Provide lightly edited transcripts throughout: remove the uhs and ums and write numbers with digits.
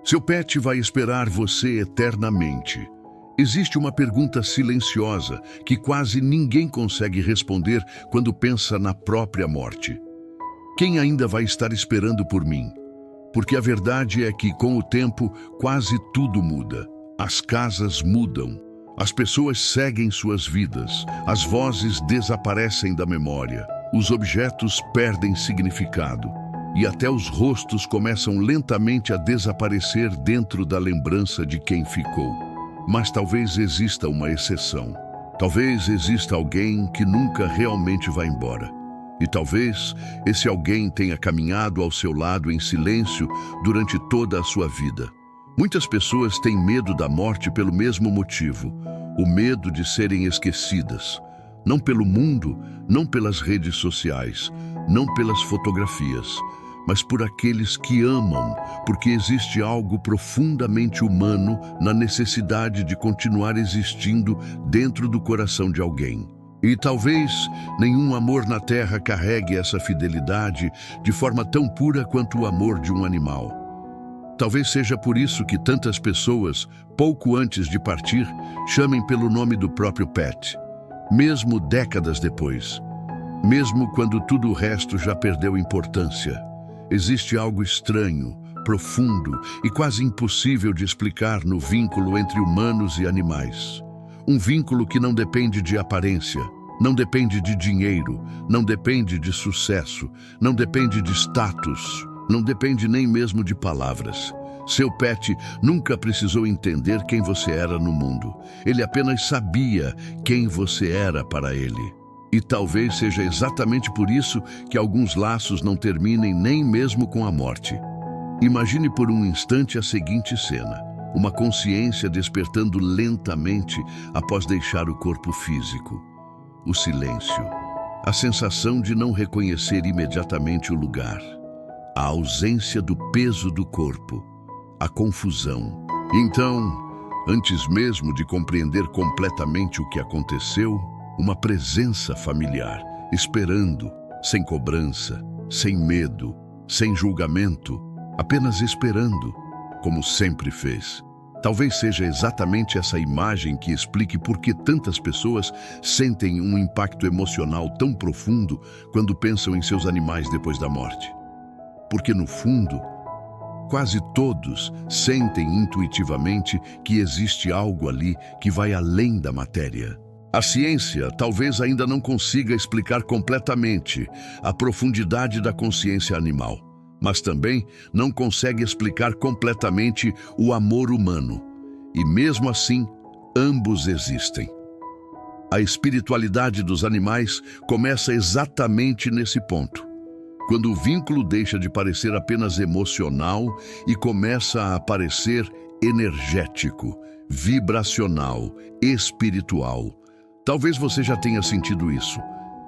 Seu pet vai esperar você eternamente. Existe uma pergunta silenciosa que quase ninguém consegue responder quando pensa na própria morte. Quem ainda vai estar esperando por mim? Porque a verdade é que, com o tempo, quase tudo muda. As casas mudam. As pessoas seguem suas vidas. As vozes desaparecem da memória. Os objetos perdem significado. E até os rostos começam lentamente a desaparecer dentro da lembrança de quem ficou. Mas talvez exista uma exceção. Talvez exista alguém que nunca realmente vai embora. E talvez esse alguém tenha caminhado ao seu lado em silêncio durante toda a sua vida. Muitas pessoas têm medo da morte pelo mesmo motivo: o medo de serem esquecidas. Não pelo mundo, não pelas redes sociais, não pelas fotografias, mas por aqueles que amam, porque existe algo profundamente humano na necessidade de continuar existindo dentro do coração de alguém. E talvez nenhum amor na Terra carregue essa fidelidade de forma tão pura quanto o amor de um animal. Talvez seja por isso que tantas pessoas, pouco antes de partir, chamem pelo nome do próprio pet, mesmo décadas depois, mesmo quando tudo o resto já perdeu importância. Existe algo estranho, profundo e quase impossível de explicar no vínculo entre humanos e animais. Um vínculo que não depende de aparência, não depende de dinheiro, não depende de sucesso, não depende de status, não depende nem mesmo de palavras. Seu pet nunca precisou entender quem você era no mundo. Ele apenas sabia quem você era para ele. E talvez seja exatamente por isso que alguns laços não terminem nem mesmo com a morte. Imagine por um instante a seguinte cena: uma consciência despertando lentamente após deixar o corpo físico. O silêncio, a sensação de não reconhecer imediatamente o lugar, a ausência do peso do corpo, a confusão. Então, antes mesmo de compreender completamente o que aconteceu, uma presença familiar, esperando, sem cobrança, sem medo, sem julgamento, apenas esperando, como sempre fez. Talvez seja exatamente essa imagem que explique por que tantas pessoas sentem um impacto emocional tão profundo quando pensam em seus animais depois da morte. Porque, no fundo, quase todos sentem intuitivamente que existe algo ali que vai além da matéria. A ciência talvez ainda não consiga explicar completamente a profundidade da consciência animal, mas também não consegue explicar completamente o amor humano. E mesmo assim, ambos existem. A espiritualidade dos animais começa exatamente nesse ponto, quando o vínculo deixa de parecer apenas emocional e começa a parecer energético, vibracional, espiritual. Talvez você já tenha sentido isso.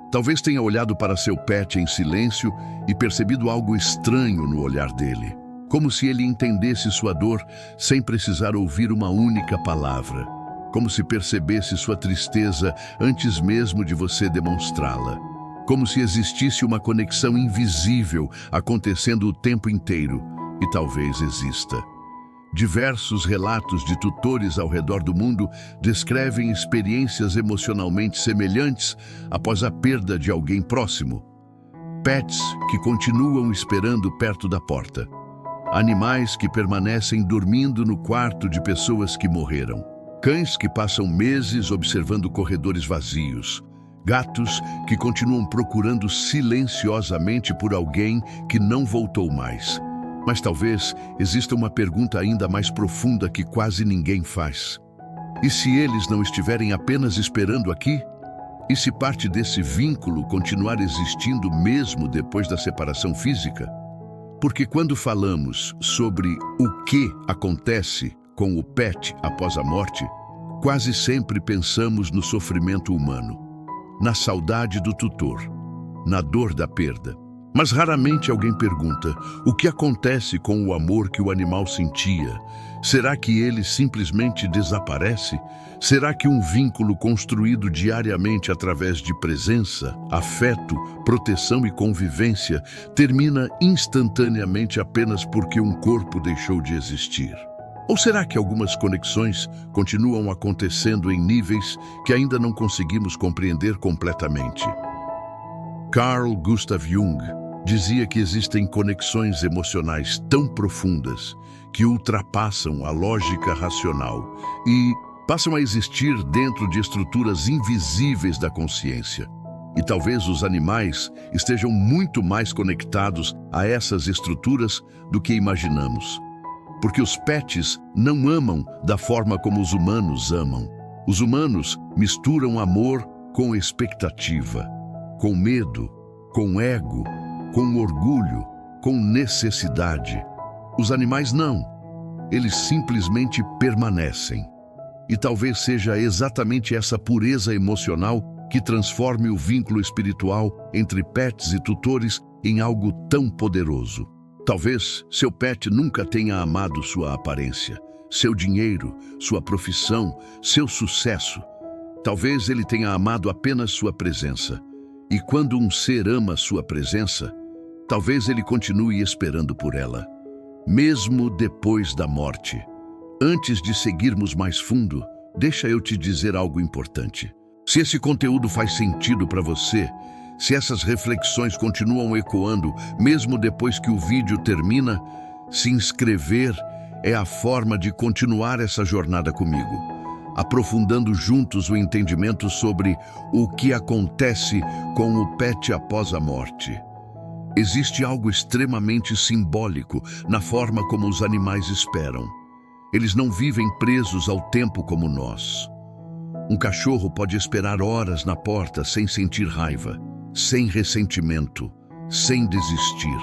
Talvez tenha olhado para seu pet em silêncio e percebido algo estranho no olhar dele, como se ele entendesse sua dor sem precisar ouvir uma única palavra, como se percebesse sua tristeza antes mesmo de você demonstrá-la, como se existisse uma conexão invisível acontecendo o tempo inteiro, e talvez exista. Diversos relatos de tutores ao redor do mundo descrevem experiências emocionalmente semelhantes após a perda de alguém próximo. Pets que continuam esperando perto da porta. Animais que permanecem dormindo no quarto de pessoas que morreram. Cães que passam meses observando corredores vazios. Gatos que continuam procurando silenciosamente por alguém que não voltou mais. Mas talvez exista uma pergunta ainda mais profunda que quase ninguém faz. E se eles não estiverem apenas esperando aqui? E se parte desse vínculo continuar existindo mesmo depois da separação física? Porque quando falamos sobre o que acontece com o pet após a morte, quase sempre pensamos no sofrimento humano, na saudade do tutor, na dor da perda. Mas raramente alguém pergunta o que acontece com o amor que o animal sentia. Será que ele simplesmente desaparece? Será que um vínculo construído diariamente através de presença, afeto, proteção e convivência termina instantaneamente apenas porque um corpo deixou de existir? Ou será que algumas conexões continuam acontecendo em níveis que ainda não conseguimos compreender completamente? Carl Gustav Jung dizia que existem conexões emocionais tão profundas que ultrapassam a lógica racional e passam a existir dentro de estruturas invisíveis da consciência. E talvez os animais estejam muito mais conectados a essas estruturas do que imaginamos. Porque os pets não amam da forma como os humanos amam. Os humanos misturam amor com expectativa, com medo, com ego, com orgulho, com necessidade. Os animais não. Eles simplesmente permanecem. E talvez seja exatamente essa pureza emocional que transforme o vínculo espiritual entre pets e tutores em algo tão poderoso. Talvez seu pet nunca tenha amado sua aparência, seu dinheiro, sua profissão, seu sucesso. Talvez ele tenha amado apenas sua presença. E quando um ser ama sua presença, talvez ele continue esperando por ela, mesmo depois da morte. Antes de seguirmos mais fundo, deixa eu te dizer algo importante. Se esse conteúdo faz sentido para você, se essas reflexões continuam ecoando, mesmo depois que o vídeo termina, se inscrever é a forma de continuar essa jornada comigo, aprofundando juntos o entendimento sobre o que acontece com o pet após a morte. Existe algo extremamente simbólico na forma como os animais esperam. Eles não vivem presos ao tempo como nós. Um cachorro pode esperar horas na porta sem sentir raiva, sem ressentimento, sem desistir.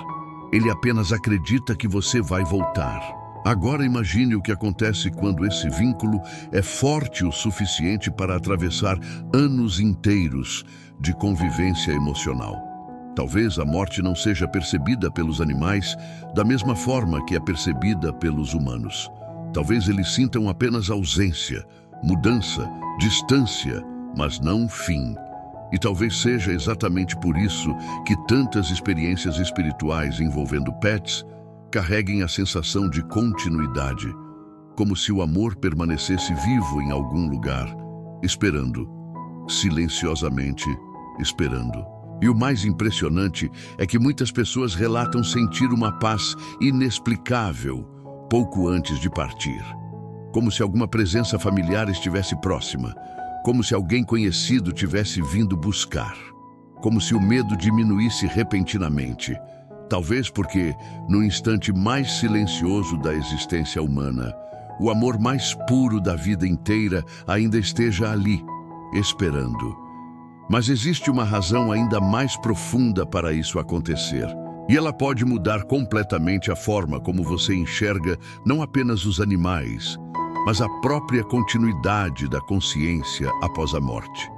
Ele apenas acredita que você vai voltar. Agora imagine o que acontece quando esse vínculo é forte o suficiente para atravessar anos inteiros de convivência emocional. Talvez a morte não seja percebida pelos animais da mesma forma que é percebida pelos humanos. Talvez eles sintam apenas ausência, mudança, distância, mas não fim. E talvez seja exatamente por isso que tantas experiências espirituais envolvendo pets carreguem a sensação de continuidade, como se o amor permanecesse vivo em algum lugar, esperando, silenciosamente esperando. E o mais impressionante é que muitas pessoas relatam sentir uma paz inexplicável pouco antes de partir. Como se alguma presença familiar estivesse próxima, como se alguém conhecido tivesse vindo buscar, como se o medo diminuísse repentinamente, talvez porque, no instante mais silencioso da existência humana, o amor mais puro da vida inteira ainda esteja ali, esperando. Mas existe uma razão ainda mais profunda para isso acontecer. E ela pode mudar completamente a forma como você enxerga não apenas os animais, mas a própria continuidade da consciência após a morte.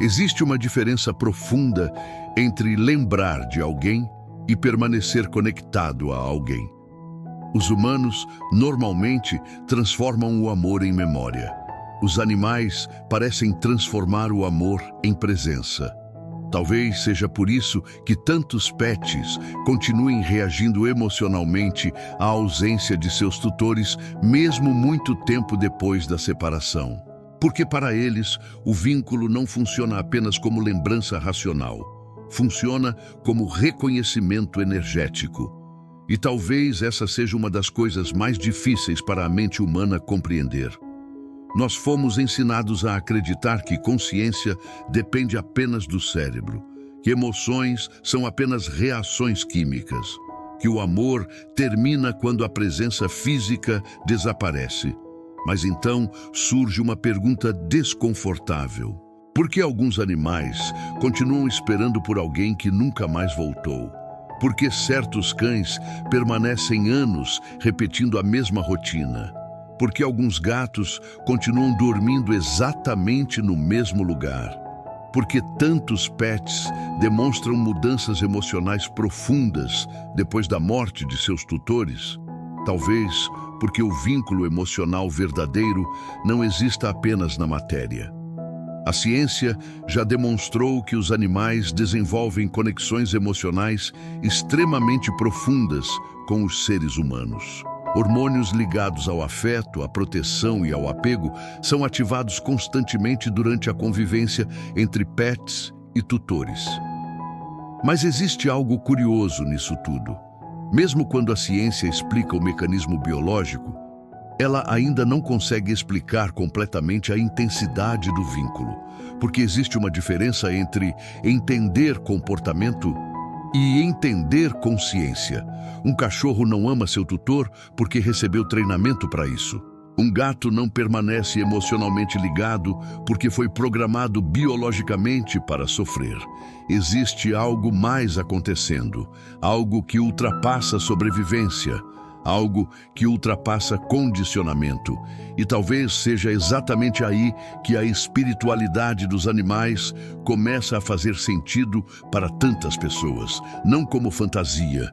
Existe uma diferença profunda entre lembrar de alguém e permanecer conectado a alguém. Os humanos normalmente transformam o amor em memória. Os animais parecem transformar o amor em presença. Talvez seja por isso que tantos pets continuem reagindo emocionalmente à ausência de seus tutores, mesmo muito tempo depois da separação. Porque para eles, o vínculo não funciona apenas como lembrança racional. Funciona como reconhecimento energético. E talvez essa seja uma das coisas mais difíceis para a mente humana compreender. Nós fomos ensinados a acreditar que consciência depende apenas do cérebro, que emoções são apenas reações químicas, que o amor termina quando a presença física desaparece. Mas então surge uma pergunta desconfortável. Por que alguns animais continuam esperando por alguém que nunca mais voltou? Por que certos cães permanecem anos repetindo a mesma rotina? Por que alguns gatos continuam dormindo exatamente no mesmo lugar? Porque tantos pets demonstram mudanças emocionais profundas depois da morte de seus tutores? Talvez porque o vínculo emocional verdadeiro não exista apenas na matéria. A ciência já demonstrou que os animais desenvolvem conexões emocionais extremamente profundas com os seres humanos. Hormônios ligados ao afeto, à proteção e ao apego são ativados constantemente durante a convivência entre pets e tutores. Mas existe algo curioso nisso tudo. Mesmo quando a ciência explica o mecanismo biológico, ela ainda não consegue explicar completamente a intensidade do vínculo, porque existe uma diferença entre entender comportamento e entender consciência. Um cachorro não ama seu tutor porque recebeu treinamento para isso. Um gato não permanece emocionalmente ligado porque foi programado biologicamente para sofrer. Existe algo mais acontecendo, algo que ultrapassa a sobrevivência, algo que ultrapassa condicionamento. E talvez seja exatamente aí que a espiritualidade dos animais começa a fazer sentido para tantas pessoas, não como fantasia,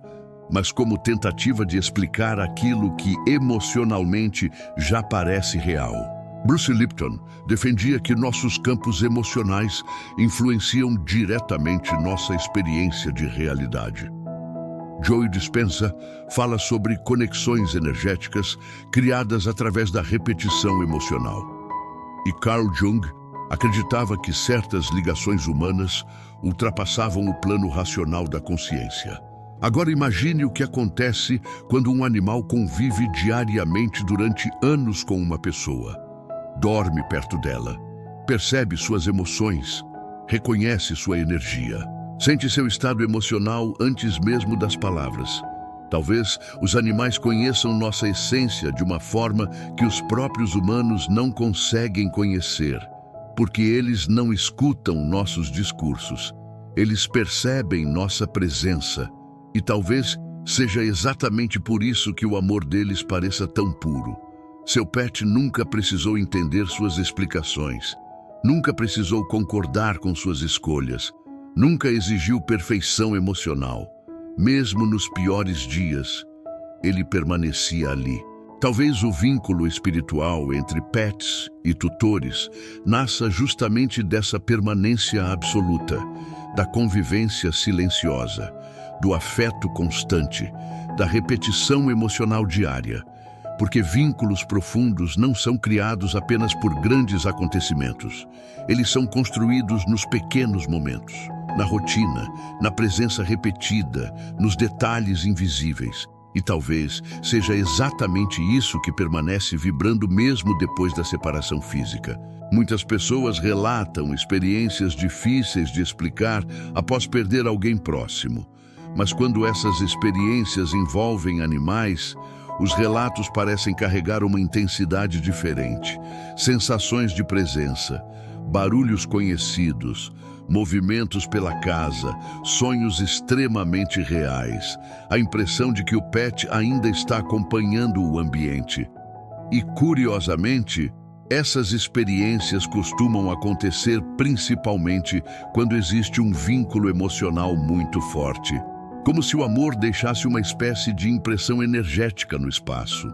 mas como tentativa de explicar aquilo que emocionalmente já parece real. Bruce Lipton defendia que nossos campos emocionais influenciam diretamente nossa experiência de realidade. Joe Dispenza fala sobre conexões energéticas criadas através da repetição emocional. E Carl Jung acreditava que certas ligações humanas ultrapassavam o plano racional da consciência. Agora imagine o que acontece quando um animal convive diariamente durante anos com uma pessoa. Dorme perto dela, percebe suas emoções, reconhece sua energia. Sente seu estado emocional antes mesmo das palavras. Talvez os animais conheçam nossa essência de uma forma que os próprios humanos não conseguem conhecer, porque eles não escutam nossos discursos. Eles percebem nossa presença, e talvez seja exatamente por isso que o amor deles pareça tão puro. Seu pet nunca precisou entender suas explicações, nunca precisou concordar com suas escolhas, nunca exigiu perfeição emocional. Mesmo nos piores dias, ele permanecia ali. Talvez o vínculo espiritual entre pets e tutores nasça justamente dessa permanência absoluta, da convivência silenciosa, do afeto constante, da repetição emocional diária. Porque vínculos profundos não são criados apenas por grandes acontecimentos. Eles são construídos nos pequenos momentos, na rotina, na presença repetida, nos detalhes invisíveis. E talvez seja exatamente isso que permanece vibrando mesmo depois da separação física. Muitas pessoas relatam experiências difíceis de explicar após perder alguém próximo. Mas quando essas experiências envolvem animais, os relatos parecem carregar uma intensidade diferente. Sensações de presença, barulhos conhecidos, movimentos pela casa, sonhos extremamente reais, a impressão de que o pet ainda está acompanhando o ambiente. E, curiosamente, essas experiências costumam acontecer principalmente quando existe um vínculo emocional muito forte, como se o amor deixasse uma espécie de impressão energética no espaço,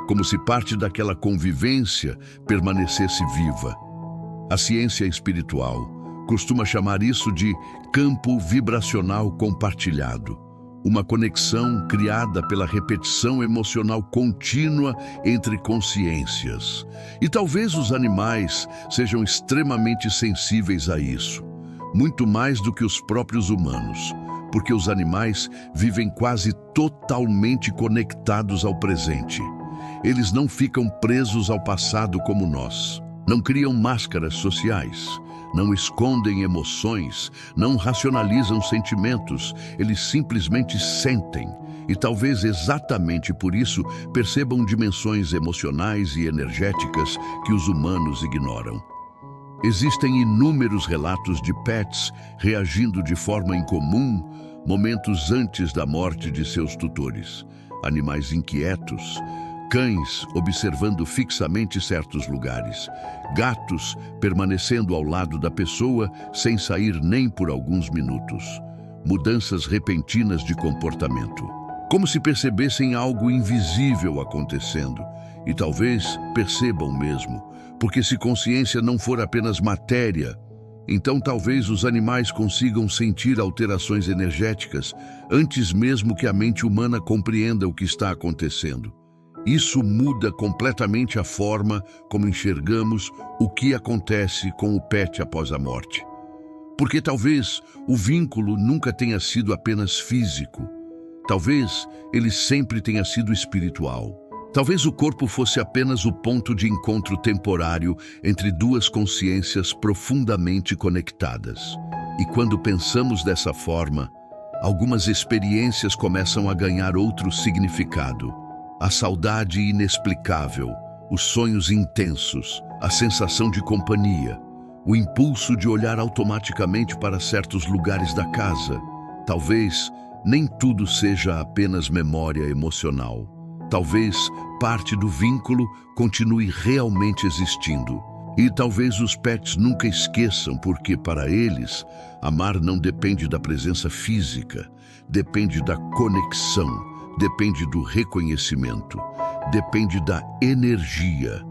como se parte daquela convivência permanecesse viva. A ciência espiritual costuma chamar isso de campo vibracional compartilhado, uma conexão criada pela repetição emocional contínua entre consciências. E talvez os animais sejam extremamente sensíveis a isso, muito mais do que os próprios humanos, porque os animais vivem quase totalmente conectados ao presente. Eles não ficam presos ao passado como nós. Não criam máscaras sociais, não escondem emoções, não racionalizam sentimentos, eles simplesmente sentem. E talvez exatamente por isso percebam dimensões emocionais e energéticas que os humanos ignoram. Existem inúmeros relatos de pets reagindo de forma incomum momentos antes da morte de seus tutores. Animais inquietos, cães observando fixamente certos lugares, gatos permanecendo ao lado da pessoa sem sair nem por alguns minutos, mudanças repentinas de comportamento, como se percebessem algo invisível acontecendo, e talvez percebam mesmo, porque se consciência não for apenas matéria, então talvez os animais consigam sentir alterações energéticas antes mesmo que a mente humana compreenda o que está acontecendo. Isso muda completamente a forma como enxergamos o que acontece com o pet após a morte. Porque talvez o vínculo nunca tenha sido apenas físico. Talvez ele sempre tenha sido espiritual. Talvez o corpo fosse apenas o ponto de encontro temporário entre duas consciências profundamente conectadas. E quando pensamos dessa forma, algumas experiências começam a ganhar outro significado. A saudade inexplicável, os sonhos intensos, a sensação de companhia, o impulso de olhar automaticamente para certos lugares da casa. Talvez nem tudo seja apenas memória emocional. Talvez parte do vínculo continue realmente existindo. E talvez os pets nunca esqueçam, porque para eles, amar não depende da presença física, depende da conexão, depende do reconhecimento, depende da energia.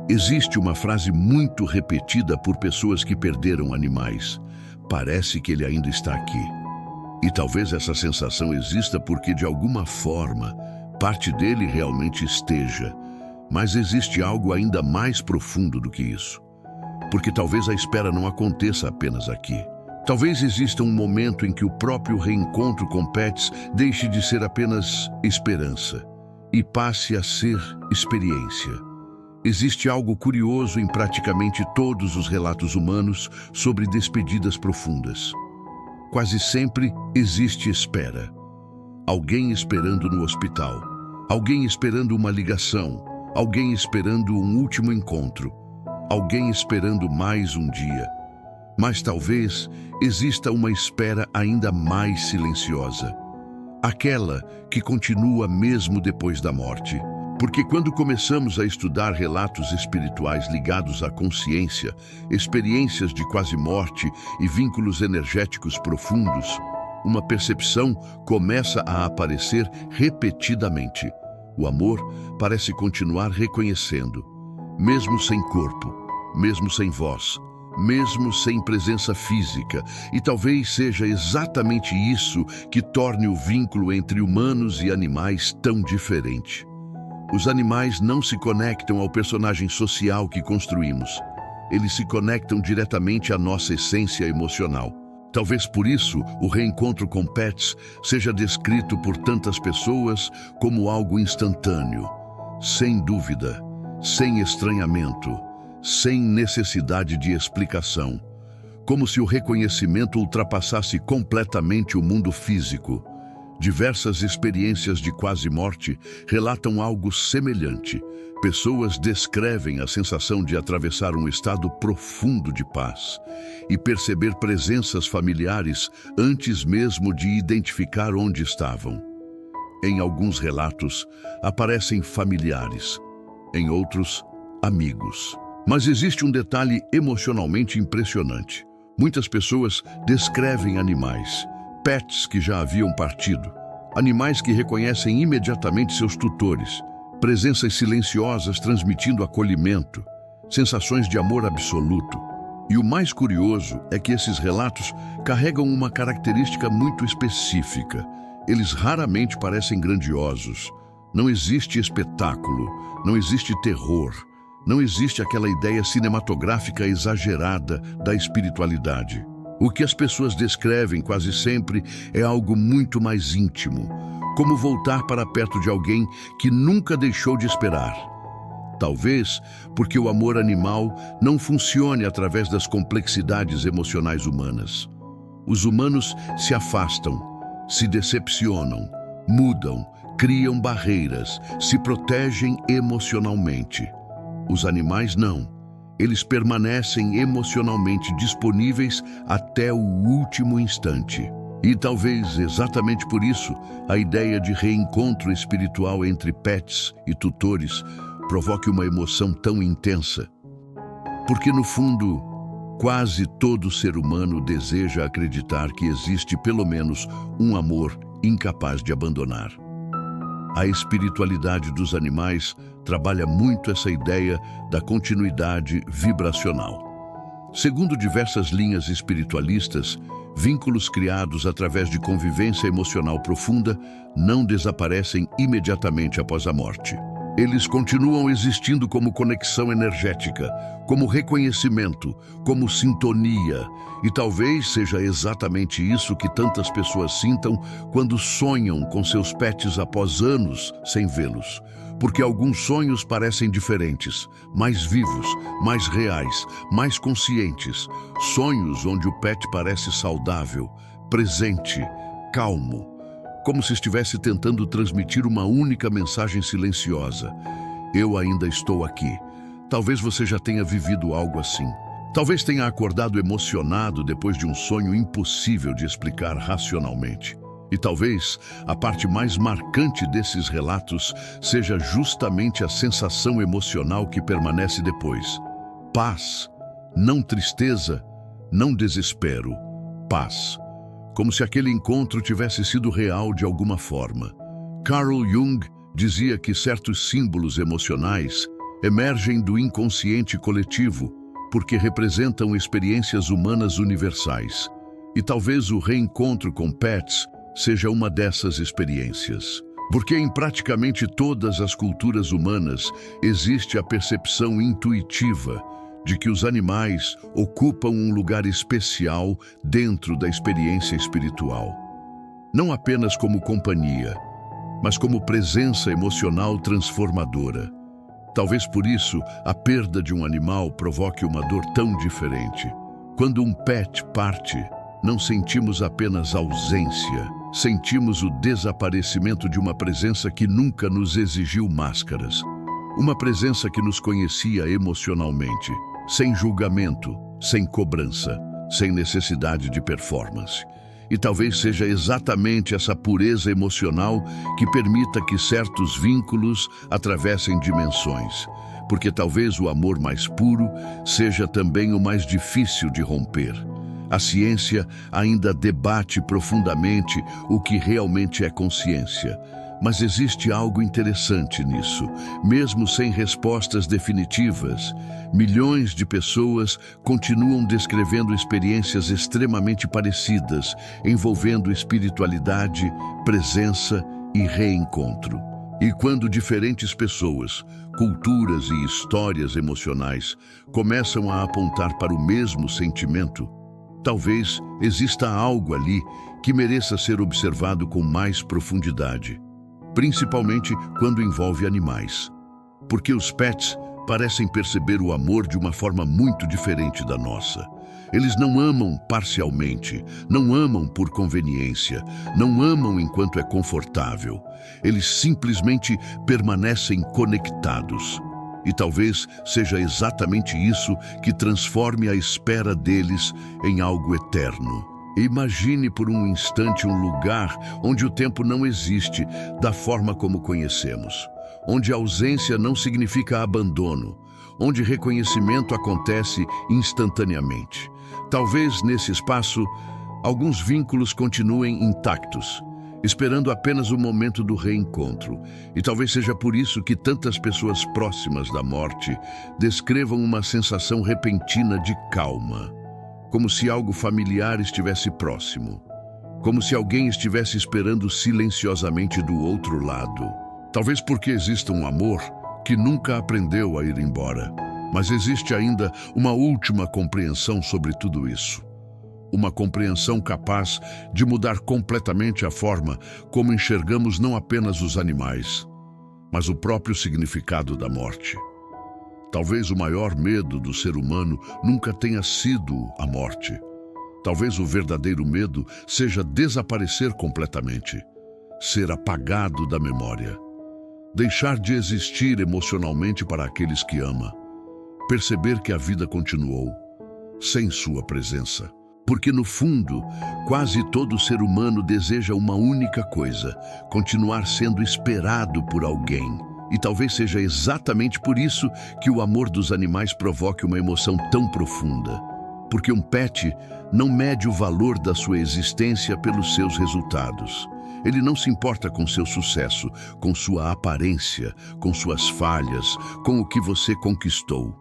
Existe uma frase muito repetida por pessoas que perderam animais. Parece que ele ainda está aqui. E talvez essa sensação exista porque, de alguma forma, parte dele realmente esteja, mas existe algo ainda mais profundo do que isso. Porque talvez a espera não aconteça apenas aqui. Talvez exista um momento em que o próprio reencontro com pets deixe de ser apenas esperança e passe a ser experiência. Existe algo curioso em praticamente todos os relatos humanos sobre despedidas profundas. Quase sempre existe espera. Alguém esperando no hospital, alguém esperando uma ligação, alguém esperando um último encontro, alguém esperando mais um dia. Mas talvez exista uma espera ainda mais silenciosa, aquela que continua mesmo depois da morte. Porque quando começamos a estudar relatos espirituais ligados à consciência, experiências de quase morte e vínculos energéticos profundos, uma percepção começa a aparecer repetidamente. O amor parece continuar reconhecendo, mesmo sem corpo, mesmo sem voz, mesmo sem presença física, e talvez seja exatamente isso que torne o vínculo entre humanos e animais tão diferente. Os animais não se conectam ao personagem social que construímos. Eles se conectam diretamente à nossa essência emocional. Talvez por isso o reencontro com pets seja descrito por tantas pessoas como algo instantâneo, sem dúvida, sem estranhamento, sem necessidade de explicação, como se o reconhecimento ultrapassasse completamente o mundo físico. Diversas experiências de quase morte relatam algo semelhante. Pessoas descrevem a sensação de atravessar um estado profundo de paz e perceber presenças familiares antes mesmo de identificar onde estavam. Em alguns relatos, aparecem familiares, em outros, amigos. Mas existe um detalhe emocionalmente impressionante. Muitas pessoas descrevem animais, pets que já haviam partido, animais que reconhecem imediatamente seus tutores, presenças silenciosas transmitindo acolhimento, sensações de amor absoluto. E o mais curioso é que esses relatos carregam uma característica muito específica. Eles raramente parecem grandiosos. Não existe espetáculo, não existe terror, não existe aquela ideia cinematográfica exagerada da espiritualidade. O que as pessoas descrevem quase sempre é algo muito mais íntimo, como voltar para perto de alguém que nunca deixou de esperar. Talvez porque o amor animal não funcione através das complexidades emocionais humanas. Os humanos se afastam, se decepcionam, mudam, criam barreiras, se protegem emocionalmente. Os animais não. Eles permanecem emocionalmente disponíveis até o último instante. E talvez exatamente por isso, a ideia de reencontro espiritual entre pets e tutores provoque uma emoção tão intensa. Porque, no fundo, quase todo ser humano deseja acreditar que existe pelo menos um amor incapaz de abandonar. A espiritualidade dos animais trabalha muito essa ideia da continuidade vibracional. Segundo diversas linhas espiritualistas, vínculos criados através de convivência emocional profunda não desaparecem imediatamente após a morte. Eles continuam existindo como conexão energética, como reconhecimento, como sintonia. E talvez seja exatamente isso que tantas pessoas sintam quando sonham com seus pets após anos sem vê-los. Porque alguns sonhos parecem diferentes, mais vivos, mais reais, mais conscientes. Sonhos onde o pet parece saudável, presente, calmo, como se estivesse tentando transmitir uma única mensagem silenciosa. Eu ainda estou aqui. Talvez você já tenha vivido algo assim. Talvez tenha acordado emocionado depois de um sonho impossível de explicar racionalmente. E talvez a parte mais marcante desses relatos seja justamente a sensação emocional que permanece depois. Paz, não tristeza, não desespero, paz. Como se aquele encontro tivesse sido real de alguma forma. Carl Jung dizia que certos símbolos emocionais emergem do inconsciente coletivo porque representam experiências humanas universais. E talvez o reencontro com pets seja uma dessas experiências. Porque em praticamente todas as culturas humanas existe a percepção intuitiva de que os animais ocupam um lugar especial dentro da experiência espiritual. Não apenas como companhia, mas como presença emocional transformadora. Talvez por isso a perda de um animal provoque uma dor tão diferente. Quando um pet parte, não sentimos apenas ausência, sentimos o desaparecimento de uma presença que nunca nos exigiu máscaras. Uma presença que nos conhecia emocionalmente, sem julgamento, sem cobrança, sem necessidade de performance. E talvez seja exatamente essa pureza emocional que permita que certos vínculos atravessem dimensões. Porque talvez o amor mais puro seja também o mais difícil de romper. A ciência ainda debate profundamente o que realmente é consciência. Mas existe algo interessante nisso. Mesmo sem respostas definitivas, milhões de pessoas continuam descrevendo experiências extremamente parecidas, envolvendo espiritualidade, presença e reencontro. E quando diferentes pessoas, culturas e histórias emocionais começam a apontar para o mesmo sentimento, talvez exista algo ali que mereça ser observado com mais profundidade. Principalmente quando envolve animais. Porque os pets parecem perceber o amor de uma forma muito diferente da nossa. Eles não amam parcialmente, não amam por conveniência, não amam enquanto é confortável. Eles simplesmente permanecem conectados. E talvez seja exatamente isso que transforme a espera deles em algo eterno. Imagine por um instante um lugar onde o tempo não existe da forma como conhecemos, onde a ausência não significa abandono, onde reconhecimento acontece instantaneamente. Talvez nesse espaço, alguns vínculos continuem intactos, esperando apenas o momento do reencontro. E talvez seja por isso que tantas pessoas próximas da morte descrevam uma sensação repentina de calma. Como se algo familiar estivesse próximo. Como se alguém estivesse esperando silenciosamente do outro lado. Talvez porque exista um amor que nunca aprendeu a ir embora. Mas existe ainda uma última compreensão sobre tudo isso. Uma compreensão capaz de mudar completamente a forma como enxergamos não apenas os animais, mas o próprio significado da morte. Talvez o maior medo do ser humano nunca tenha sido a morte. Talvez o verdadeiro medo seja desaparecer completamente, ser apagado da memória, deixar de existir emocionalmente para aqueles que ama, perceber que a vida continuou, sem sua presença. Porque, no fundo, quase todo ser humano deseja uma única coisa: continuar sendo esperado por alguém. E talvez seja exatamente por isso que o amor dos animais provoque uma emoção tão profunda. Porque um pet não mede o valor da sua existência pelos seus resultados. Ele não se importa com seu sucesso, com sua aparência, com suas falhas, com o que você conquistou.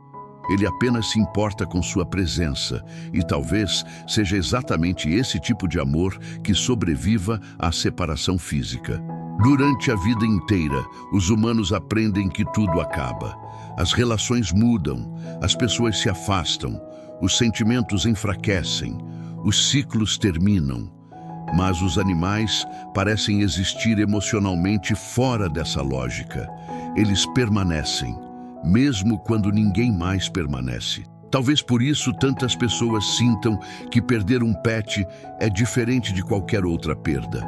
Ele apenas se importa com sua presença, e talvez seja exatamente esse tipo de amor que sobreviva à separação física. Durante a vida inteira, os humanos aprendem que tudo acaba. As relações mudam, as pessoas se afastam, os sentimentos enfraquecem, os ciclos terminam. Mas os animais parecem existir emocionalmente fora dessa lógica. Eles permanecem, mesmo quando ninguém mais permanece. Talvez por isso tantas pessoas sintam que perder um pet é diferente de qualquer outra perda.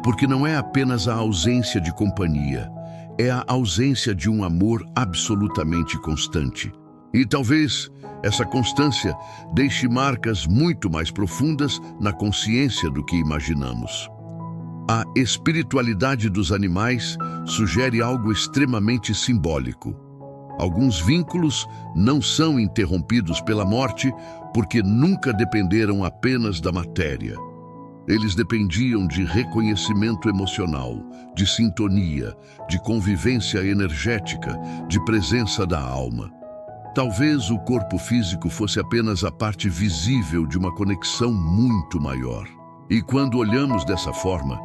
Porque não é apenas a ausência de companhia, é a ausência de um amor absolutamente constante. E talvez essa constância deixe marcas muito mais profundas na consciência do que imaginamos. A espiritualidade dos animais sugere algo extremamente simbólico. Alguns vínculos não são interrompidos pela morte porque nunca dependeram apenas da matéria. Eles dependiam de reconhecimento emocional, de sintonia, de convivência energética, de presença da alma. Talvez o corpo físico fosse apenas a parte visível de uma conexão muito maior. E quando olhamos dessa forma,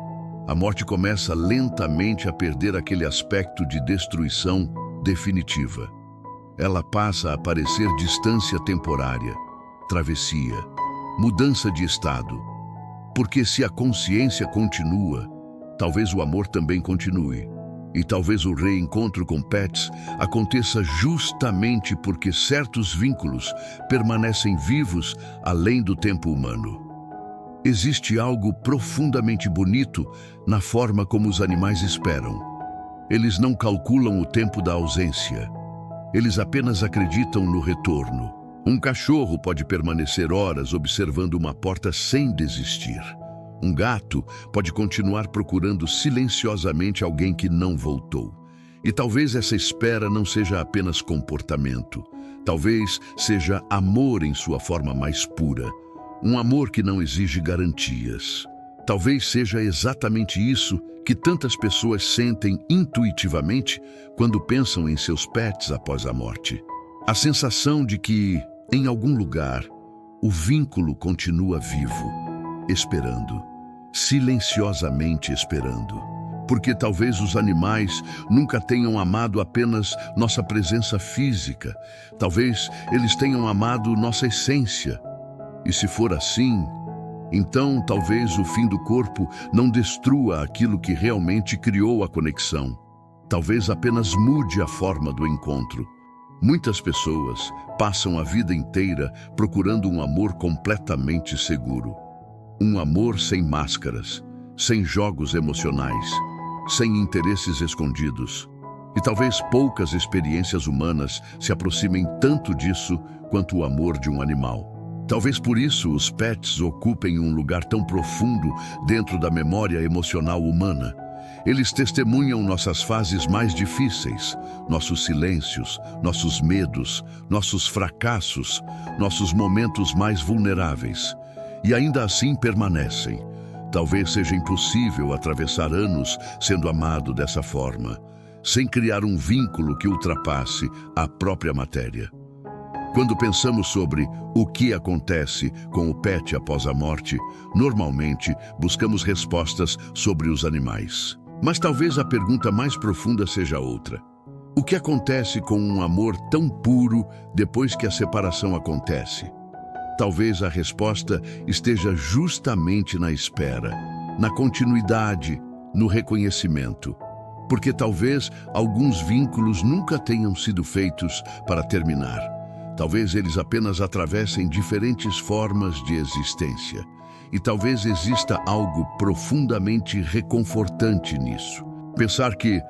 a morte começa lentamente a perder aquele aspecto de destruição definitiva. Ela passa a parecer distância temporária, travessia, mudança de estado. Porque se a consciência continua, talvez o amor também continue. E talvez o reencontro com pets aconteça justamente porque certos vínculos permanecem vivos além do tempo humano. Existe algo profundamente bonito na forma como os animais esperam. Eles não calculam o tempo da ausência. Eles apenas acreditam no retorno. Um cachorro pode permanecer horas observando uma porta sem desistir. Um gato pode continuar procurando silenciosamente alguém que não voltou. E talvez essa espera não seja apenas comportamento. Talvez seja amor em sua forma mais pura. Um amor que não exige garantias. Talvez seja exatamente isso que tantas pessoas sentem intuitivamente quando pensam em seus pets após a morte. A sensação de que, em algum lugar, o vínculo continua vivo, esperando, silenciosamente esperando. Porque talvez os animais nunca tenham amado apenas nossa presença física. Talvez eles tenham amado nossa essência. E se for assim, então talvez o fim do corpo não destrua aquilo que realmente criou a conexão. Talvez apenas mude a forma do encontro. Muitas pessoas passam a vida inteira procurando um amor completamente seguro. Um amor sem máscaras, sem jogos emocionais, sem interesses escondidos. E talvez poucas experiências humanas se aproximem tanto disso quanto o amor de um animal. Talvez por isso os pets ocupem um lugar tão profundo dentro da memória emocional humana. Eles testemunham nossas fases mais difíceis, nossos silêncios, nossos medos, nossos fracassos, nossos momentos mais vulneráveis. E ainda assim permanecem. Talvez seja impossível atravessar anos sendo amado dessa forma, sem criar um vínculo que ultrapasse a própria matéria. Quando pensamos sobre o que acontece com o pet após a morte, normalmente buscamos respostas sobre os animais. Mas talvez a pergunta mais profunda seja outra. O que acontece com um amor tão puro depois que a separação acontece? Talvez a resposta esteja justamente na espera, na continuidade, no reconhecimento. Porque talvez alguns vínculos nunca tenham sido feitos para terminar. Talvez eles apenas atravessem diferentes formas de existência. E talvez exista algo profundamente reconfortante nisso. Pensar que,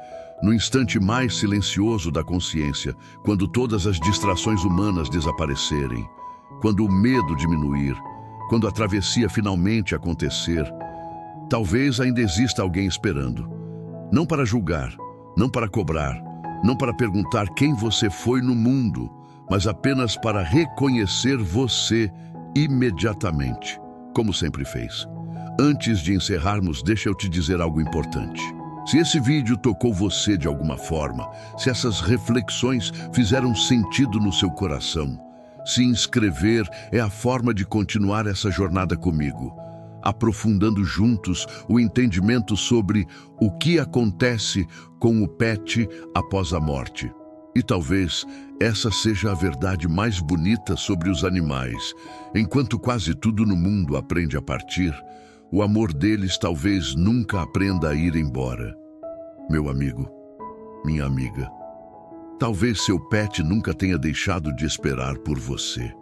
no instante mais silencioso da consciência, quando todas as distrações humanas desaparecerem, quando o medo diminuir, quando a travessia finalmente acontecer, talvez ainda exista alguém esperando. Não para julgar, não para cobrar, não para perguntar quem você foi no mundo, mas apenas para reconhecer você imediatamente, como sempre fez. Antes de encerrarmos, deixa eu te dizer algo importante. Se esse vídeo tocou você de alguma forma, se essas reflexões fizeram sentido no seu coração, se inscrever é a forma de continuar essa jornada comigo, aprofundando juntos o entendimento sobre o que acontece com o pet após a morte. E talvez essa seja a verdade mais bonita sobre os animais. Enquanto quase tudo no mundo aprende a partir, o amor deles talvez nunca aprenda a ir embora. Meu amigo, minha amiga, talvez seu pet nunca tenha deixado de esperar por você.